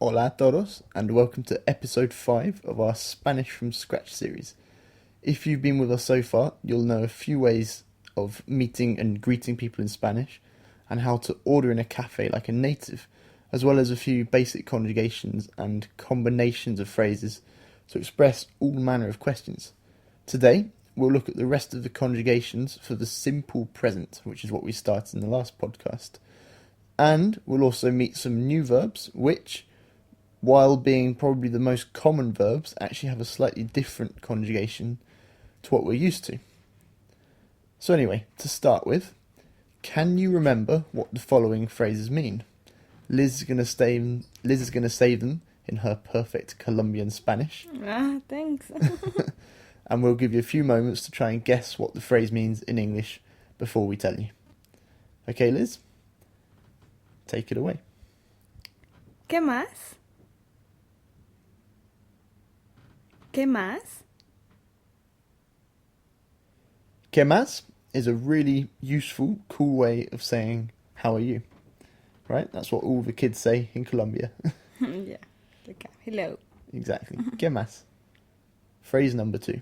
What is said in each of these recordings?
Hola a todos, and welcome to episode 5 of our Spanish from Scratch series. If you've been with us so far, you'll know a few ways of meeting and greeting people in Spanish, and how to order in a cafe like a native, as well as a few basic conjugations and combinations of phrases to express all manner of questions. Today, we'll look at the rest of the conjugations for the simple present, which is what we started in the last podcast. And we'll also meet some new verbs, which, while being probably the most common verbs, actually have a slightly different conjugation to what we're used to. So anyway, to start with, can you remember what the following phrases mean? Liz is going to say them in her perfect Colombian Spanish. Thanks. And we'll give you a few moments to try and guess what the phrase means in English before we tell you. Okay, Liz? Take it away. ¿Qué más? ¿Qué más? ¿Qué más? Is a really useful, cool way of saying, how are you? Right? That's what all the kids say in Colombia. Yeah. Okay. Hello. Exactly. ¿Qué más? Phrase number 2.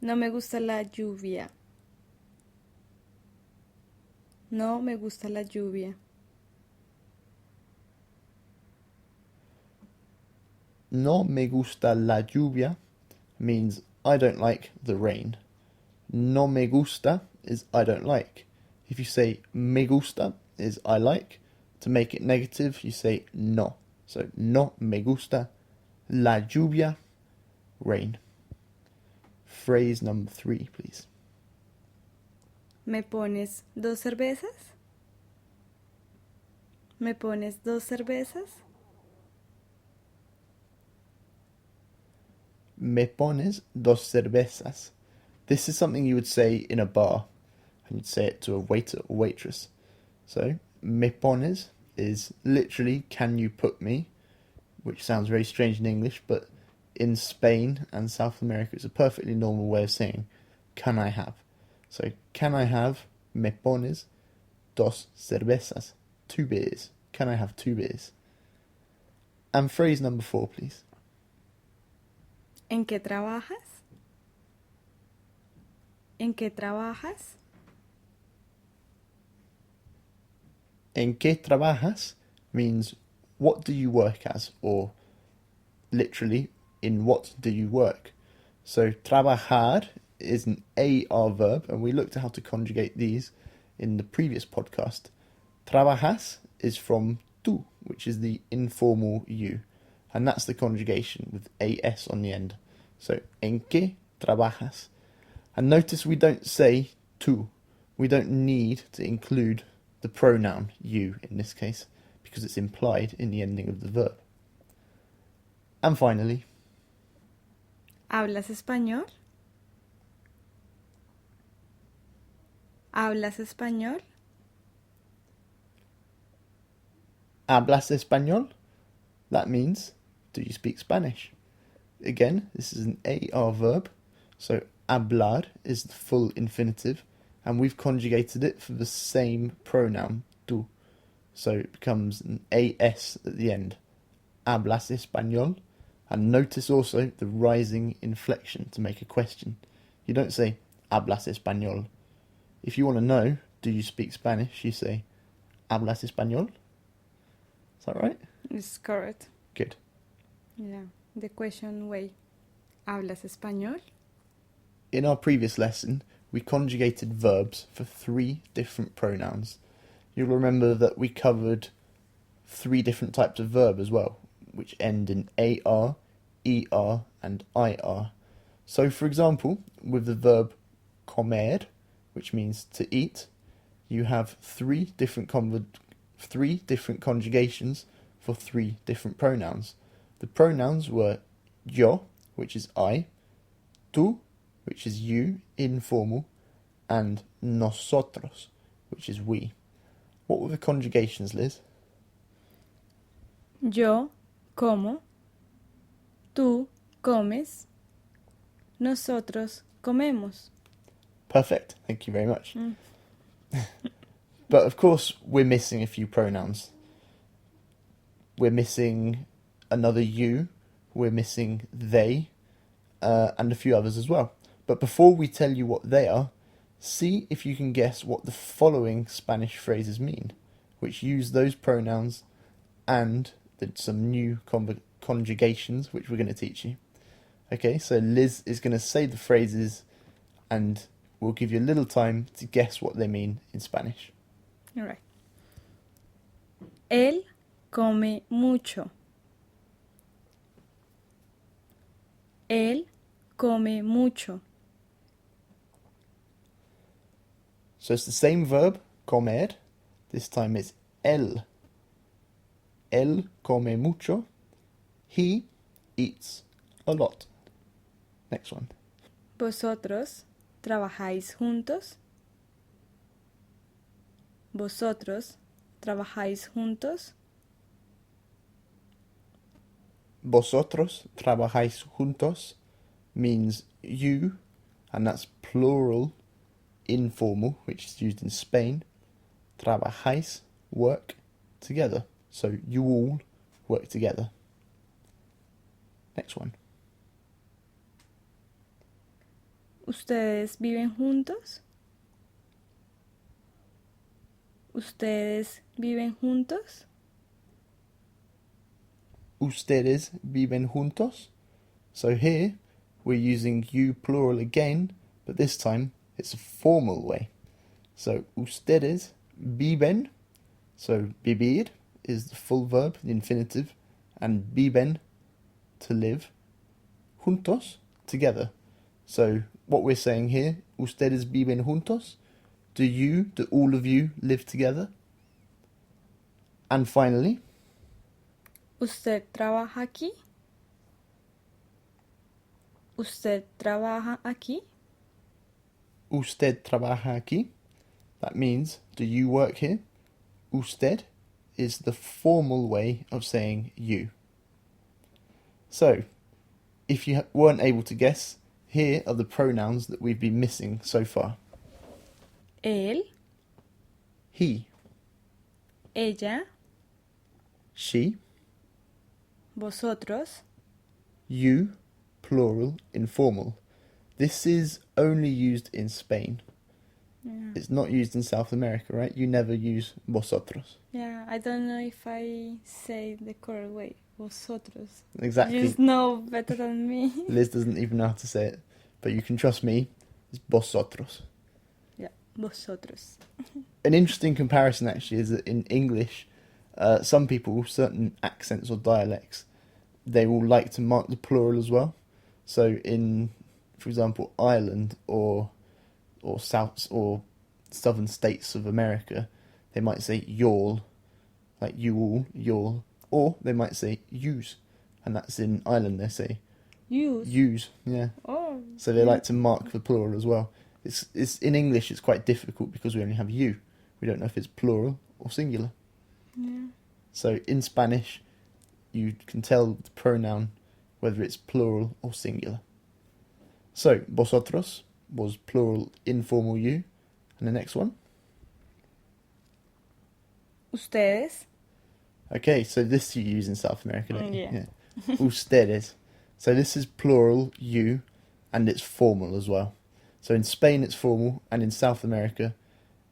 No me gusta la lluvia. No me gusta la lluvia. No me gusta la lluvia means I don't like the rain. No me gusta is I don't like. If you say me gusta is I like. To make it negative, you say no. So no me gusta la lluvia, rain. Phrase number 3, please. ¿Me pones 2 cervezas? ¿Me pones 2 cervezas? Me pones 2 cervezas. This is something you would say in a bar, and you'd say it to a waiter or waitress. So, me pones is literally, can you put me, which sounds very strange in English, but in Spain and South America, it's a perfectly normal way of saying, can I have? So, can I have, me pones, 2 cervezas, 2 beers. Can I have 2 beers? And phrase number 4, please. ¿En qué trabajas? ¿En qué trabajas? En qué trabajas means what do you work as, or literally, in what do you work? So trabajar is an AR verb, and we looked at how to conjugate these in the previous podcast. Trabajas is from tú, which is the informal you, and that's the conjugation with AS on the end. So en qué trabajas? And notice we don't say tú. We don't need to include the pronoun you in this case, because it's implied in the ending of the verb. And finally, ¿Hablas español? ¿Hablas español? hablas español? That means, do you speak Spanish? Again, this is an AR verb, so hablar is the full infinitive, and we've conjugated it for the same pronoun, tú. So it becomes an AS at the end. Hablas español? And notice also the rising inflection to make a question. You don't say, hablas español. If you want to know, do you speak Spanish, you say, hablas español? Is that right? It's correct. Good. Yeah. The question way. ¿Hablas español? In our previous lesson, we conjugated verbs for 3 different pronouns. You'll remember that we covered 3 different types of verb as well, which end in AR, ER, and IR. So, for example, with the verb comer, which means to eat, you have 3 different conjugations for 3 different pronouns. The pronouns were yo, which is I, tú, which is you, informal, and nosotros, which is we. What were the conjugations, Liz? Yo como. Tú comes. Nosotros comemos. Perfect, thank you very much. But of course, we're missing a few pronouns. we're missing another you, we're missing they, and a few others as well. But before we tell you what they are, see if you can guess what the following Spanish phrases mean, which use those pronouns and some new conjugations which we're going to teach you. Okay, so Liz is going to say the phrases and we'll give you a little time to guess what they mean in Spanish. All right. Él come mucho. Él come mucho. So it's the same verb, comer. This time it's él. Él come mucho. He eats a lot. Next one. ¿Vosotros trabajáis juntos? ¿Vosotros trabajáis juntos? Vosotros trabajáis juntos means you, and that's plural, informal, which is used in Spain. Trabajáis, work together. So you all work together. Next one. ¿Ustedes viven juntos? ¿Ustedes viven juntos? Ustedes viven juntos. So here we're using you plural again, but this time it's a formal way. So ustedes viven, so vivir is the full verb, the infinitive, and viven, to live, juntos, together. So what we're saying here, ustedes viven juntos, do all of you live together? And finally, ¿Usted trabaja aquí? ¿Usted trabaja aquí? usted trabaja aquí. That means, do you work here? Usted is the formal way of saying you. So, if you weren't able to guess, here are the pronouns that we've been missing so far. Él, He, ella, she, vosotros, you, plural, informal. This is only used in Spain. Yeah. It's not used in South America, right? You never use vosotros. Yeah, I don't know if I say the correct way. Vosotros. Exactly. You know better than me. Liz doesn't even know how to say it, but you can trust me. It's vosotros. Yeah, vosotros. An interesting comparison actually is that in English, some people, certain accents or dialects, they will like to mark the plural as well. So in, for example, Ireland or South or southern states of America, they might say y'all, like you all, y'all, or they might say yous, and that's in Ireland they say Use. yous, yeah. Oh. So they like to mark the plural as well. It's in English it's quite difficult because we only have you. We don't know if it's plural or singular. Yeah. So in Spanish, you can tell the pronoun whether it's plural or singular. So vosotros was plural informal you, and the next one. Ustedes. Okay, so this you use in South America, don't you? Yeah. Ustedes. So this is plural you, and it's formal as well. So in Spain it's formal, and in South America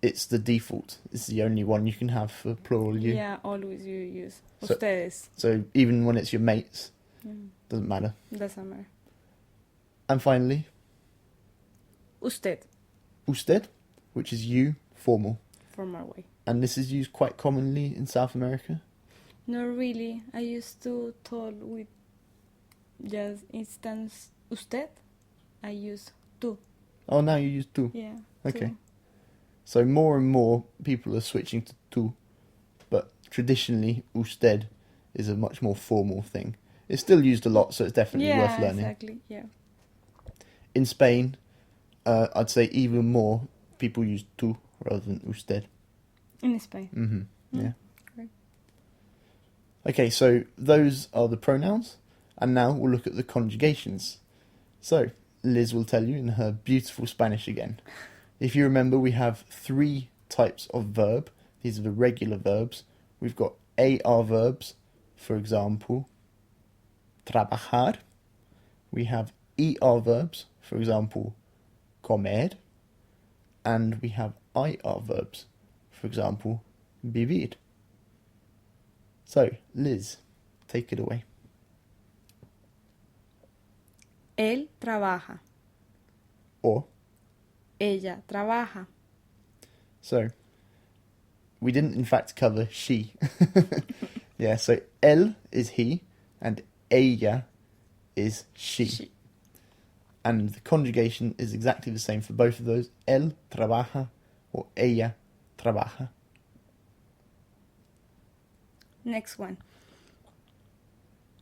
it's the default. It's the only one you can have for plural you. Yeah, always you use So- ustedes. So even when it's your mates, Yeah. doesn't matter. Doesn't matter. And finally, Usted, usted, which is you, formal. from our way. And this is used quite commonly in South America. Not really. I used to talk with just instance usted. I use tú. Oh, now you use tú. Yeah. Okay. tú. So more and more people are switching to tú, but traditionally usted is a much more formal thing. It's still used a lot, so it's definitely Yeah, worth learning. exactly. Yeah. In Spain, I'd say even more people use tú rather than usted. In Spain. Mm-hmm. Yeah. Great. Okay, so those are the pronouns, and now we'll look at the conjugations. So, Liz will tell you in her beautiful Spanish again. If you remember, we have 3 types of verb. These are the regular verbs. We've got AR verbs, for example, trabajar. We have ER verbs, for example, comer. And we have IR verbs, for example, vivir. So, Liz, take it away. Él trabaja. Or, Ella trabaja. so, we didn't in fact cover she. Yeah, so él is he and ella is she. And the conjugation is exactly the same for both of those. Él trabaja or ella trabaja. Next one.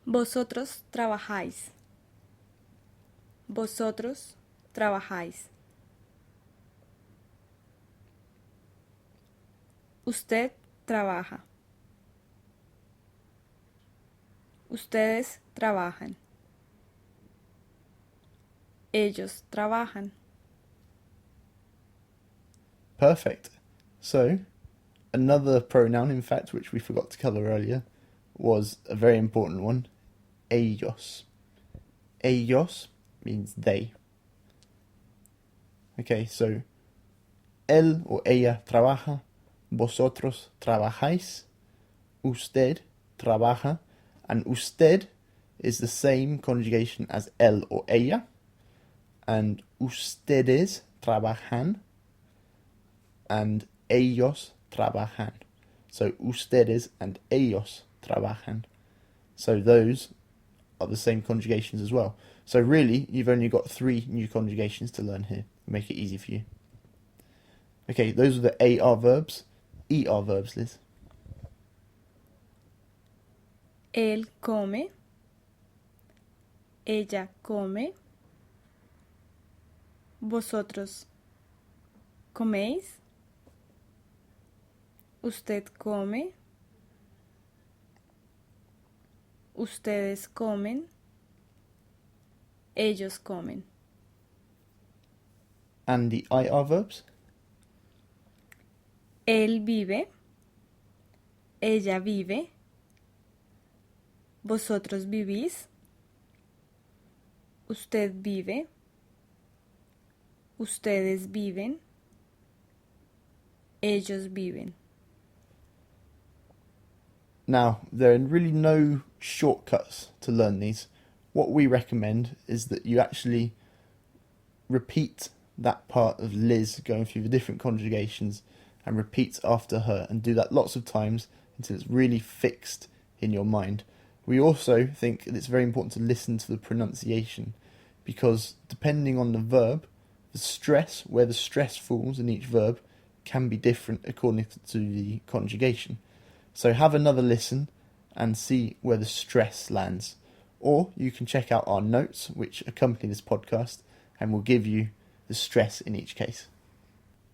Vosotros trabajáis. Vosotros trabajáis. Usted trabaja. Ustedes trabajan. Ellos trabajan. Perfect. So, another pronoun, in fact, which we forgot to cover earlier, was a very important one, ellos. Ellos means they. Okay, so él or ella trabaja, vosotros trabajáis, usted trabaja, and usted is the same conjugation as él or ella, and ustedes trabajan, and ellos trabajan. So ustedes and ellos trabajan. So those are the same conjugations as well. So really, you've only got 3 new conjugations to learn here. Make it easy for you. Okay, those are the AR verbs. ER verbs, Liz. Él come. Ella come. Vosotros coméis. Usted come. Ustedes comen. Ellos comen. And the IR verbs? Él vive. Ella vive. Vosotros vivís. Usted vive. Ustedes viven. Ellos viven. Now, there are really no shortcuts to learn these. What we recommend is that you actually repeat that part of Liz going through the different conjugations and repeat after her and do that lots of times until it's really fixed in your mind. We also think that it's very important to listen to the pronunciation because depending on the verb, the stress, where the stress falls in each verb, can be different according to the conjugation. So have another listen and see where the stress lands. Or you can check out our notes which accompany this podcast and will give you the stress in each case.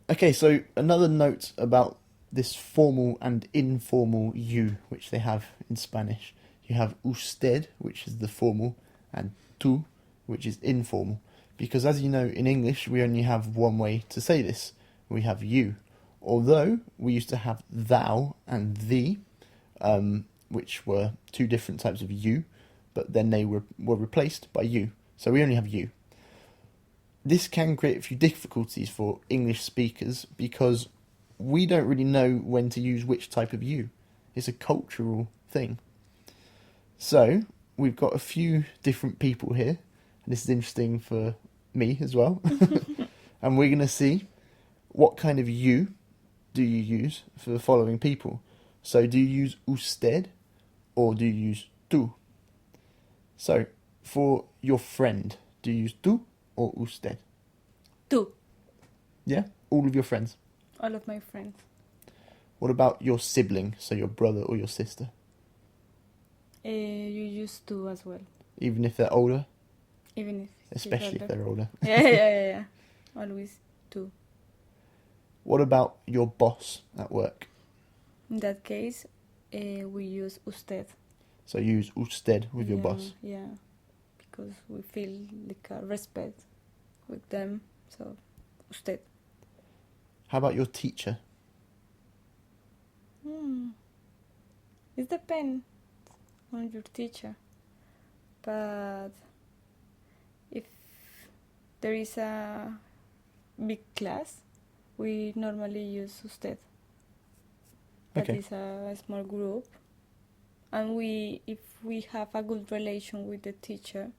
Okay, so another note about this formal and informal you which they have in Spanish. You have usted, which is the formal, and tú, which is informal. Because as you know, in English, we only have one way to say this. We have you. Although we used to have thou and thee, which were 2 different types of you, but then they were replaced by you. So we only have you. This can create a few difficulties for English speakers because we don't really know when to use which type of you. It's a cultural thing. So we've got a few different people here, and this is interesting for me as well. And we're going to see what kind of you do you use for the following people. So do you use usted or do you use tú? So for your friend, do you use tú or usted? Tú. Yeah? All of your friends. All of my friends. What about your sibling, so your brother or your sister? You use tú as well. Even if they're older? Even if Especially if they're older. Yeah. Always tú. What about your boss at work? In that case, we use usted. So you use usted with your boss. Yeah, because we feel like a respect with them. So, usted. How about your teacher? It depends. on your teacher. But if there is a big class, we normally use usted. That Okay. is a small group. And if we have a good relation with the teacher,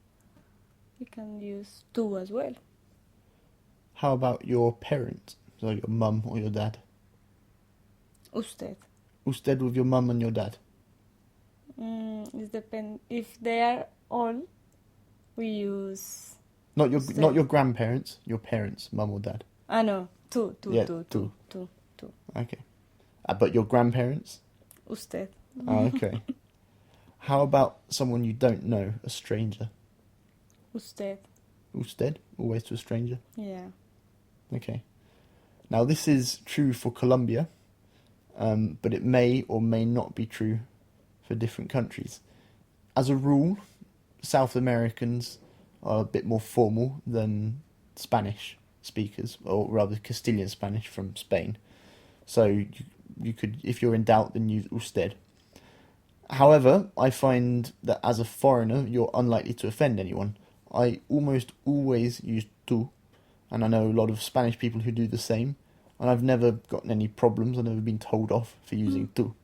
we can use tú as well. How about your parent? So your mum or your dad? Usted. Usted with your mum and your dad. It depends. If they are all, we use Not usted. your grandparents, your parents, mum or dad. No, tú. Yeah, tú. Okay. But your grandparents? Usted. Oh, okay. How about someone you don't know, a stranger? Usted. Usted, always to a stranger. Yeah. Okay. Now this is true for Colombia, but it may or may not be true for different countries. As a rule, South Americans are a bit more formal than Spanish speakers, or rather Castilian Spanish from Spain. So you could, if you're in doubt, then use usted. However, I find that as a foreigner, you're unlikely to offend anyone. I almost always use tú, and I know a lot of Spanish people who do the same, and I've never gotten any problems. I've never been told off for using tú.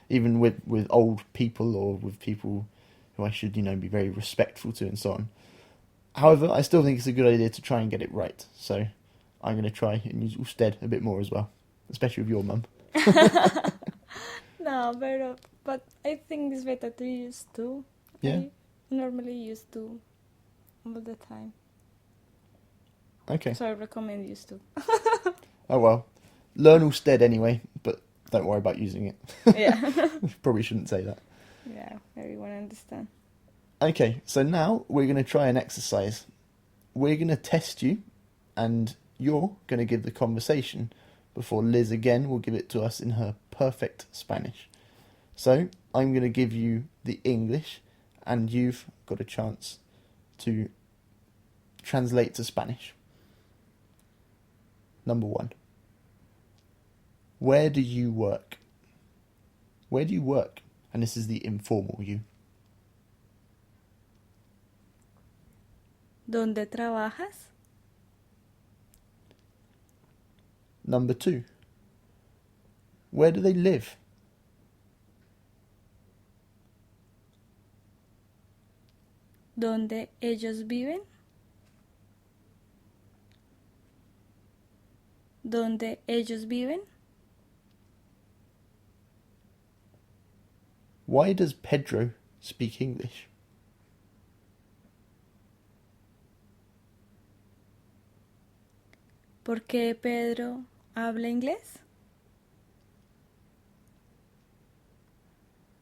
Even with old people or with people who I should, be very respectful to and so on. However, I still think it's a good idea to try and get it right, so I'm going to try and use usted a bit more as well, especially with your mum. No, but I think it's better to use tú. Yeah? I normally use tú all the time. Okay. So I recommend use tú. Oh well. Learn usted anyway, but don't worry about using it. Yeah. Probably shouldn't say that. Yeah, everyone understand. Okay, so now we're going to try an exercise. We're going to test you, and you're going to give the conversation before Liz again will give it to us in her perfect Spanish. So I'm going to give you the English, and you've got a chance to translate to Spanish. Number 1. Where do you work? Where do you work? And this is the informal you. ¿Dónde trabajas? Number 2. Where do they live? ¿Dónde ellos viven? ¿Dónde ellos viven? Why does Pedro speak English? ¿Por qué Pedro habla inglés?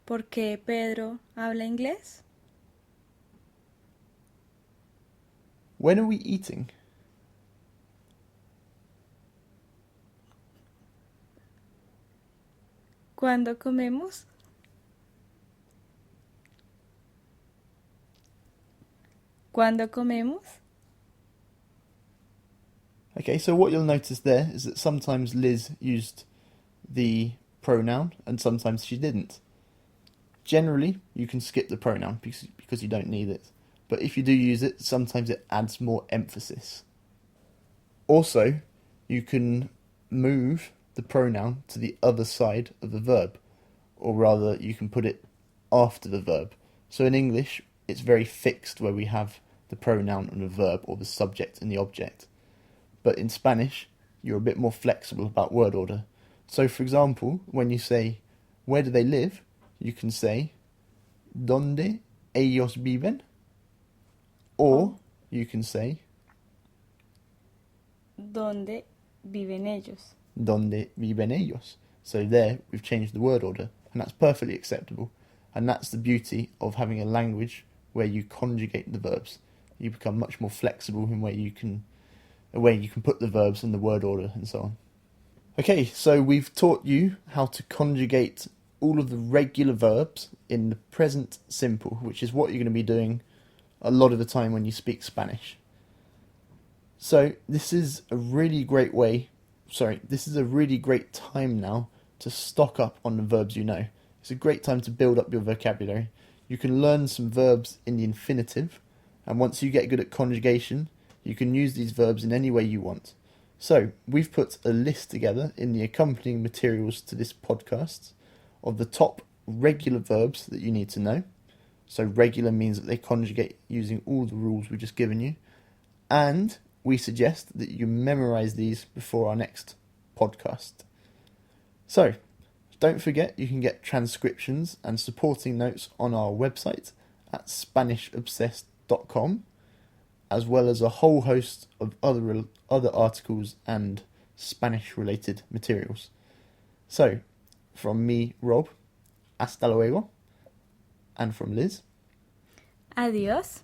¿Por qué Pedro habla inglés? When are we eating? ¿Cuándo comemos? ¿Cuándo comemos? Okay, so what you'll notice there is that sometimes Liz used the pronoun and sometimes she didn't. Generally, you can skip the pronoun because you don't need it. But if you do use it, sometimes it adds more emphasis. Also, you can move the pronoun to the other side of the verb, or rather, you can put it after the verb. So in English, it's very fixed where we have the pronoun and the verb, or the subject and the object. But in Spanish, you're a bit more flexible about word order. So for example, when you say, where do they live? You can say, ¿Dónde ellos viven? Or you can say, ¿Dónde viven ellos? ¿Dónde viven ellos? So there, we've changed the word order, and that's perfectly acceptable. And that's the beauty of having a language where you conjugate the verbs. You become much more flexible in where you can put the verbs in the word order and so on. Okay, so we've taught you how to conjugate all of the regular verbs in the present simple, which is what you're going to be doing a lot of the time when you speak Spanish. So this is a really great time now to stock up on the verbs you know. It's a great time to build up your vocabulary. You can learn some verbs in the infinitive, and once you get good at conjugation, you can use these verbs in any way you want. So, we've put a list together in the accompanying materials to this podcast of the top regular verbs that you need to know. So, regular means that they conjugate using all the rules we've just given you. And we suggest that you memorize these before our next podcast. So, don't forget you can get transcriptions and supporting notes on our website at SpanishObsessed.com, as well as a whole host of other articles and Spanish-related materials. So, from me, Rob, hasta luego, and from Liz, Adiós.